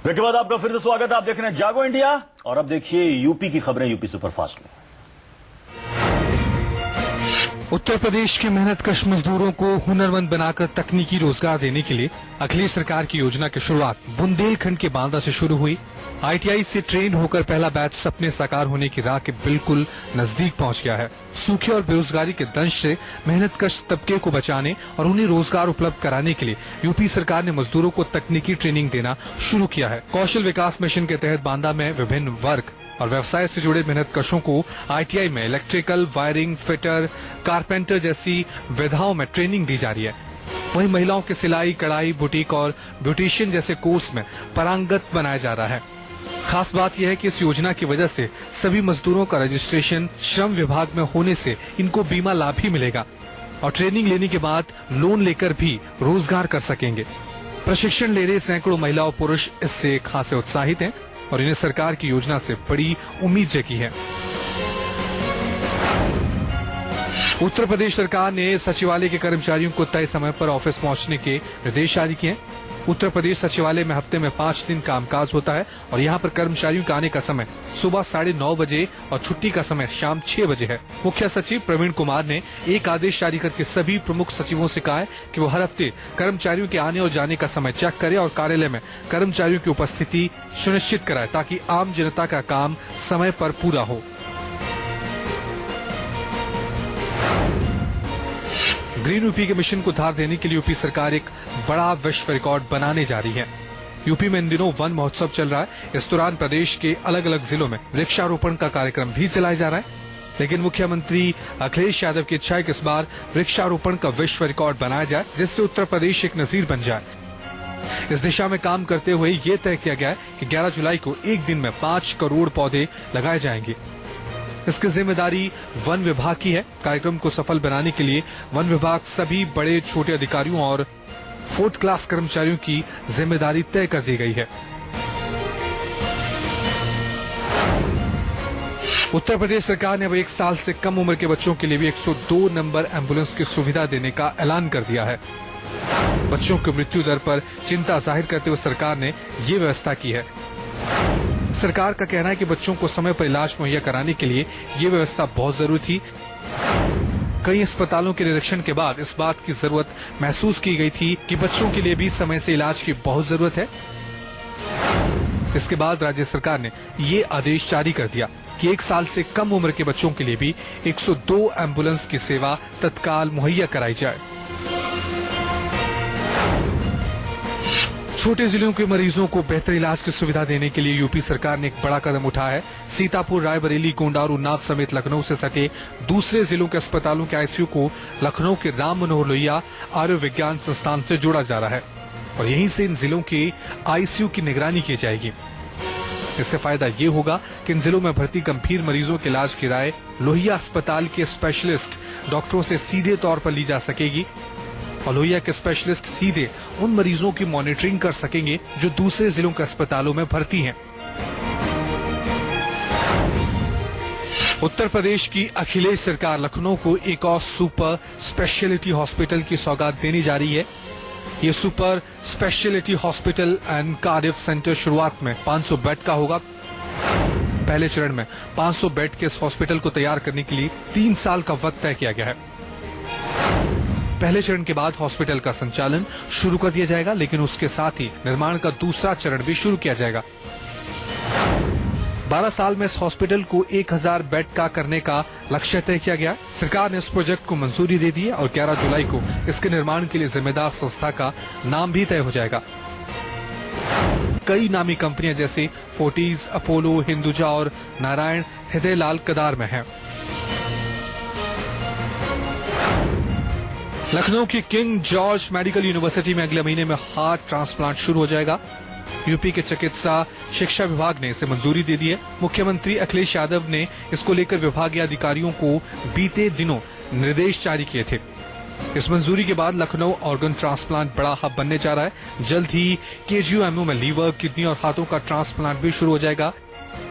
Break के बाद आपका फिर से स्वागत है। आप देख रहे हैं जागो इंडिया और अब देखिए यूपी की खबरें यूपी सुपरफास्ट में। उत्तर प्रदेश के मेहनतकश मजदूरों को हुनरमंद बनाकर तकनीकी रोजगार देने के लिए अखिलेश सरकार की योजना की शुरुआत बुंदेलखंड के बांदा से शुरू हुई। आईटीआई से ट्रेन होकर पहला बैच सपने साकार होने की राह के बिल्कुल नजदीक पहुंच गया है। सूखे और बेरोजगारी के दंश से मेहनतकश तबके को बचाने और उन्हें रोजगार उपलब्ध कराने के लिए यूपी सरकार ने मजदूरों को तकनीकी ट्रेनिंग देना शुरू किया है। कौशल विकास मिशन के तहत बांदा में विभिन्न वर्ग और व्यवसाय से जुड़े मेहनतकशों को आईटीआई में इलेक्ट्रिकल, वायरिंग, फिटर, कारपेंटर जैसी विधाओं में ट्रेनिंग दी जा रही है। वहीं महिलाओं के सिलाई, कढ़ाई, बुटीक और ब्यूटिशियन जैसे कोर्स में पारंगत बनाया जा रहा है। खास बात यह है कि इस योजना की वजह से सभी मजदूरों का रजिस्ट्रेशन श्रम विभाग में होने से इनको बीमा लाभ भी मिलेगा और ट्रेनिंग लेने के बाद लोन लेकर भी रोजगार कर सकेंगे। प्रशिक्षण ले रहे सैकड़ों महिला और पुरुष इससे खासे उत्साहित हैं और इन्हें सरकार की योजना से बड़ी उम्मीद जगी है। उत्तर प्रदेश सरकार ने सचिवालय के कर्मचारियों को तय समय पर ऑफिस पहुंचने के निर्देश जारी किए हैं। उत्तर प्रदेश सचिवालय में हफ्ते में 5 दिन कामकाज होता है और यहां पर कर्मचारियों का आने का समय सुबह 9:30 बजे और छुट्टी का समय शाम 6 बजे है। मुख्य सचिव प्रवीण कुमार ने एक आदेश जारी करके सभी प्रमुख सचिवों से कहा है कि वो हर हफ्ते कर्मचारियों के आने और जाने का समय चेक करें और कार्यालय में कर्मचारियों की उपस्थिति सुनिश्चित कराए ताकि आम जनता का काम समय पर पूरा हो। ग्रीन यूपी के मिशन को धार देने के लिए यूपी सरकार एक बड़ा विश्व रिकॉर्ड बनाने जा रही है। यूपी में इन दिनों वन महोत्सव चल रहा है। इस दौरान प्रदेश के अलग अलग जिलों में वृक्षारोपण का कार्यक्रम भी चलाया जा रहा है, लेकिन मुख्यमंत्री अखिलेश यादव की इच्छा है कि इस बार वृक्षारोपण का विश्व रिकॉर्ड बनाया जाए, जिससे उत्तर प्रदेश एक नजीर बन जाए। इस दिशा में काम करते हुए ये तय किया गया है कि 11 जुलाई को एक दिन में 5 करोड़ पौधे लगाए जाएंगे। इसकी जिम्मेदारी वन विभाग की है। कार्यक्रम को सफल बनाने के लिए वन विभाग सभी बड़े छोटे अधिकारियों और 4th क्लास कर्मचारियों की जिम्मेदारी तय कर दी गई है। उत्तर प्रदेश सरकार ने अब 1 साल से कम उम्र के बच्चों के लिए भी 102 नंबर एम्बुलेंस की सुविधा देने का ऐलान कर दिया है। बच्चों की मृत्यु दर पर चिंता जाहिर करते हुए सरकार ने ये व्यवस्था की है। सरकार का कहना है कि बच्चों को समय पर इलाज मुहैया कराने के लिए ये व्यवस्था बहुत जरूरी थी। कई अस्पतालों के निरीक्षण के बाद इस बात की जरूरत महसूस की गई थी कि बच्चों के लिए भी समय से इलाज की बहुत जरूरत है। इसके बाद राज्य सरकार ने ये आदेश जारी कर दिया कि 1 साल से कम उम्र के बच्चों के लिए भी 102 एम्बुलेंस की सेवा तत्काल मुहैया कराई जाए। छोटे जिलों के मरीजों को बेहतर इलाज की सुविधा देने के लिए यूपी सरकार ने एक बड़ा कदम उठाया है। सीतापुर, रायबरेली, गोंडा और उन्नाव समेत लखनऊ से सटे दूसरे जिलों के अस्पतालों के आईसीयू को लखनऊ के राम मनोहर लोहिया आयुर्विज्ञान संस्थान से जोड़ा जा रहा है और यहीं से इन जिलों के आईसीयू की निगरानी की जाएगी। इससे फायदा ये होगा कि इन जिलों में भर्ती गंभीर मरीजों के इलाज की राय लोहिया अस्पताल के स्पेशलिस्ट डॉक्टरों से सीधे तौर पर ली जा सकेगी और लोहिया के स्पेशलिस्ट सीधे उन मरीजों की मॉनिटरिंग कर सकेंगे जो दूसरे जिलों के अस्पतालों में भर्ती हैं। उत्तर प्रदेश की अखिलेश सरकार लखनऊ को एक और सुपर स्पेशलिटी हॉस्पिटल की सौगात देने जा रही है। ये super speciality hospital and cardiac centre शुरुआत में 500 बेड का होगा। पहले चरण में 500 बेड के इस हॉस्पिटल को तैयार करने के लिए 3 साल का वक्त तय किया गया है। पहले चरण के बाद हॉस्पिटल का संचालन शुरू कर दिया जाएगा, लेकिन उसके साथ ही निर्माण का दूसरा चरण भी शुरू किया जाएगा। 12 साल में इस हॉस्पिटल को 1000 बेड का करने का लक्ष्य तय किया गया। सरकार ने इस प्रोजेक्ट को मंजूरी दे दी है और 11 जुलाई को इसके निर्माण के लिए जिम्मेदार संस्था का नाम भी तय हो जाएगा। कई नामी कंपनियां जैसे फोर्टिज, अपोलो, हिंदुजा और नारायण हृदयलाल कतार में हैं। लखनऊ की किंग जॉर्ज मेडिकल यूनिवर्सिटी में अगले महीने में हार्ट ट्रांसप्लांट शुरू हो जाएगा। यूपी के चिकित्सा शिक्षा विभाग ने इसे मंजूरी दे दी है। मुख्यमंत्री अखिलेश यादव ने इसको लेकर विभागीय अधिकारियों को बीते दिनों निर्देश जारी किए थे। इस मंजूरी के बाद लखनऊ ऑर्गन ट्रांसप्लांट बड़ा हब बनने जा रहा है। जल्द ही केजीएमयू में लीवर, किडनी और हाथों का ट्रांसप्लांट भी शुरू हो जाएगा।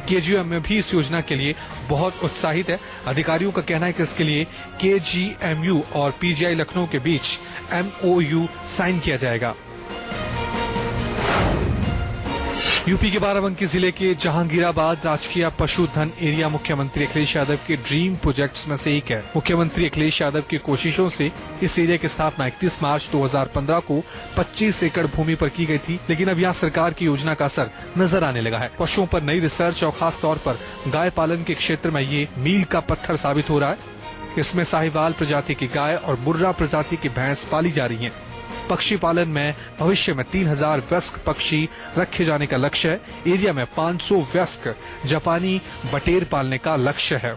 केजीएमयू भी इस योजना के लिए बहुत उत्साहित है। अधिकारियों का कहना है कि इसके लिए केजीएमयू और पीजीआई लखनऊ के बीच MOU साइन किया जाएगा। यूपी के बाराबंकी जिले के जहांगीराबाद राजकीय पशुधन एरिया मुख्यमंत्री अखिलेश यादव के ड्रीम प्रोजेक्ट्स में से एक है। मुख्यमंत्री अखिलेश यादव की कोशिशों से इस एरिया की स्थापना 31 मार्च 2015 को 25 एकड़ भूमि पर की गई थी, लेकिन अब यहाँ सरकार की योजना का असर नजर आने लगा है। पशुओं पर नई रिसर्च और खास तौर पर गाय पालन के क्षेत्र में ये मील का पत्थर साबित हो रहा है। इसमें साहिवाल प्रजाति की गाय और मुर्रा प्रजाति की भैंस पाली जा रही हैं। पक्षी पालन में भविष्य में 3000 वयस्क पक्षी रखे जाने का लक्ष्य है। एरिया में 500 वयस्क जापानी बटेर पालने का लक्ष्य है।